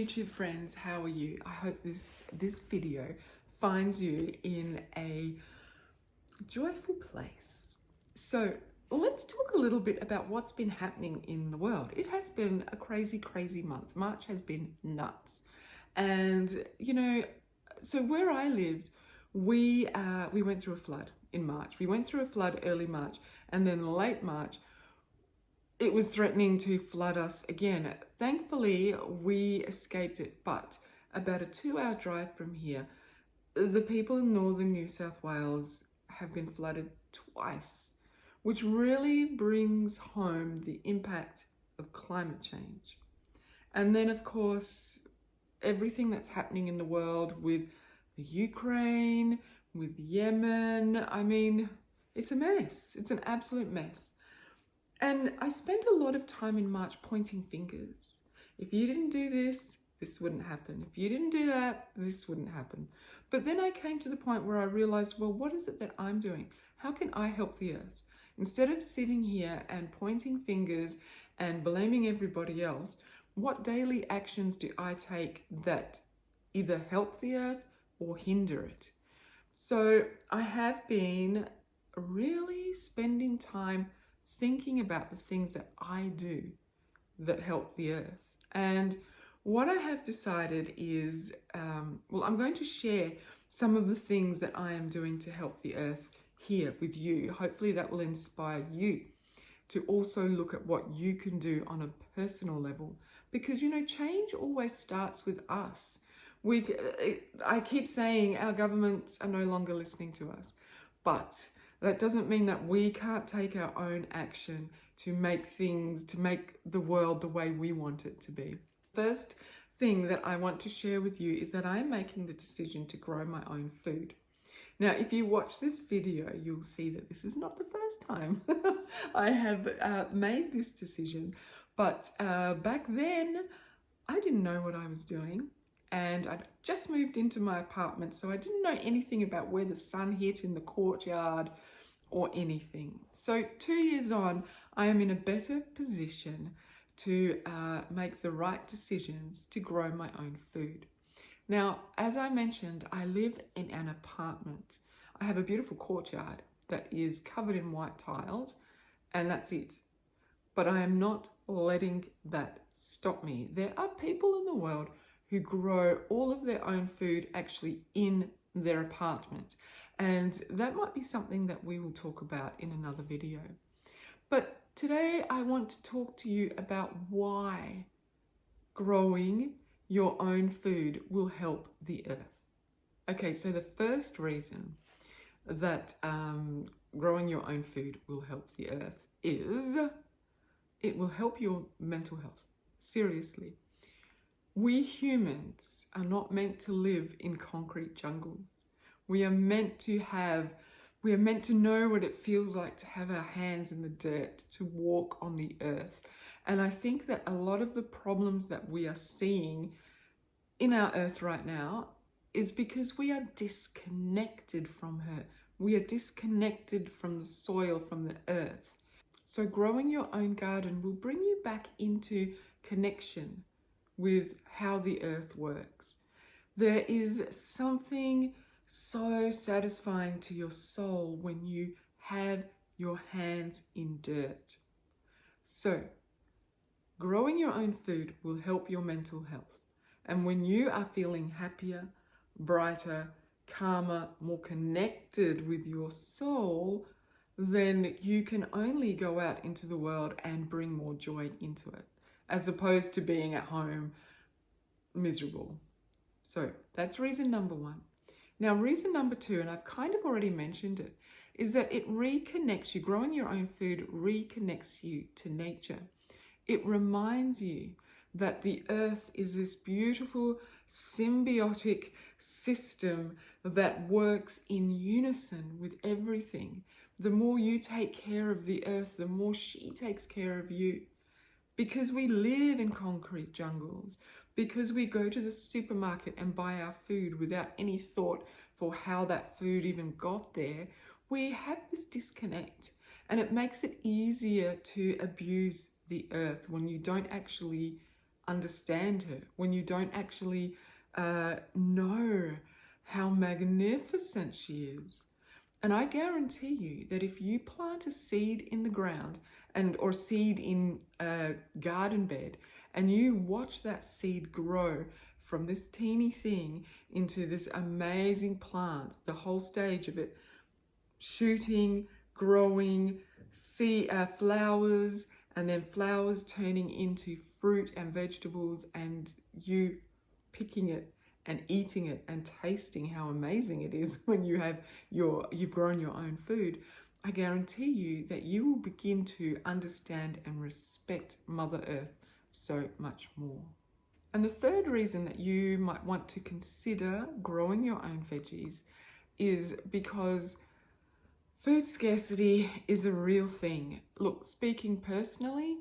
YouTube friends, how are you? I hope this video finds you in a joyful place. So let's talk a little bit about what's been happening in the world. It has been a crazy month. March has been nuts. And so where I lived, we went through a flood in March. We went through a flood early March, and then late March it was threatening to flood us again. Thankfully, we escaped it, but about a 2-hour drive from here, the people in northern New South Wales have been flooded twice, which really brings home the impact of climate change. And then, of course, everything that's happening in the world with the Ukraine, with Yemen. I mean, it's a mess. It's an absolute mess. And I spent a lot of time in March pointing fingers. If you didn't do this, this wouldn't happen. If you didn't do that, this wouldn't happen. But then I came to the point where I realized, well, what is it that I'm doing? How can I help the earth? Instead of sitting here and pointing fingers and blaming everybody else, what daily actions do I take that either help the earth or hinder it? So I have been really spending time thinking about the things that I do that help the earth. And what I have decided is, I'm going to share some of the things that I am doing to help the earth here with you. Hopefully that will inspire you to also look at what you can do on a personal level, because change always starts with us. I keep saying our governments are no longer listening to us, but that doesn't mean that we can't take our own action to make the world the way we want it to be. First thing that I want to share with you is that I am making the decision to grow my own food. Now, if you watch this video, you'll see that this is not the first time I have made this decision. But back then, I didn't know what I was doing. And I'd just moved into my apartment, so I didn't know anything about where the sun hit in the courtyard or anything. So 2 years on, I am in a better position to make the right decisions to grow my own food. Now, as I mentioned, I live in an apartment. I have a beautiful courtyard that is covered in white tiles, and that's it. But I am not letting that stop me. There are people in the world who grow all of their own food actually in their apartment. And that might be something that we will talk about in another video. But today I want to talk to you about why growing your own food will help the earth. Okay, so the first reason that growing your own food will help the earth is it will help your mental health. Seriously. We humans are not meant to live in concrete jungles. We are meant to know what it feels like to have our hands in the dirt, to walk on the earth. And I think that a lot of the problems that we are seeing in our earth right now is because we are disconnected from her. We are disconnected from the soil, from the earth. So growing your own garden will bring you back into connection with how the earth works. There is something so satisfying to your soul when you have your hands in dirt. So, growing your own food will help your mental health. And when you are feeling happier, brighter, calmer, more connected with your soul, then you can only go out into the world and bring more joy into it, as opposed to being at home miserable. So that's reason number one. Now, reason number two, and I've kind of already mentioned it, is that it reconnects you. Growing your own food reconnects you to nature. It reminds you that the earth is this beautiful symbiotic system that works in unison with everything. The more you take care of the earth, the more she takes care of you. Because we live in concrete jungles, because we go to the supermarket and buy our food without any thought for how that food even got there, we have this disconnect. And it makes it easier to abuse the earth when you don't actually understand her, when you don't actually know how magnificent she is. And I guarantee you that if you plant a seed in the ground or seed in a garden bed, and you watch that seed grow from this teeny thing into this amazing plant, the whole stage of it, shooting, growing, flowers, and then flowers turning into fruit and vegetables, and you picking it and eating it and tasting how amazing it is when you've grown your own food, I guarantee you that you will begin to understand and respect Mother Earth so much more. And the third reason that you might want to consider growing your own veggies is because food scarcity is a real thing. Look, speaking personally,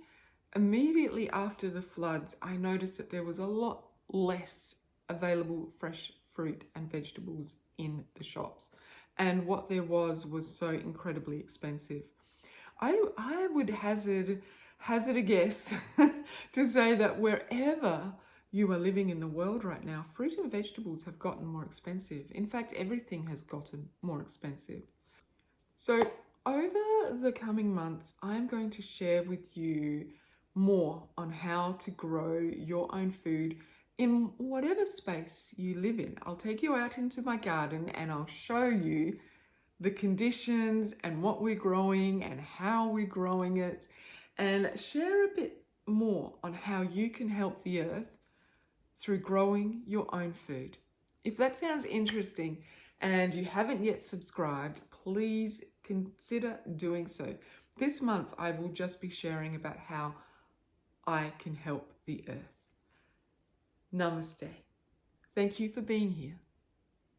immediately after the floods, I noticed that there was a lot less available fresh fruit and vegetables in the shops. And what there was so incredibly expensive. I would hazard a guess to say that wherever you are living in the world right now, fruit and vegetables have gotten more expensive. In fact, everything has gotten more expensive. So over the coming months, I'm going to share with you more on how to grow your own food in whatever space you live in. I'll take you out into my garden and I'll show you the conditions and what we're growing and how we're growing it, and share a bit more on how you can help the earth through growing your own food. If that sounds interesting and you haven't yet subscribed, please consider doing so. This month, I will just be sharing about how I can help the earth. Namaste. Thank you for being here.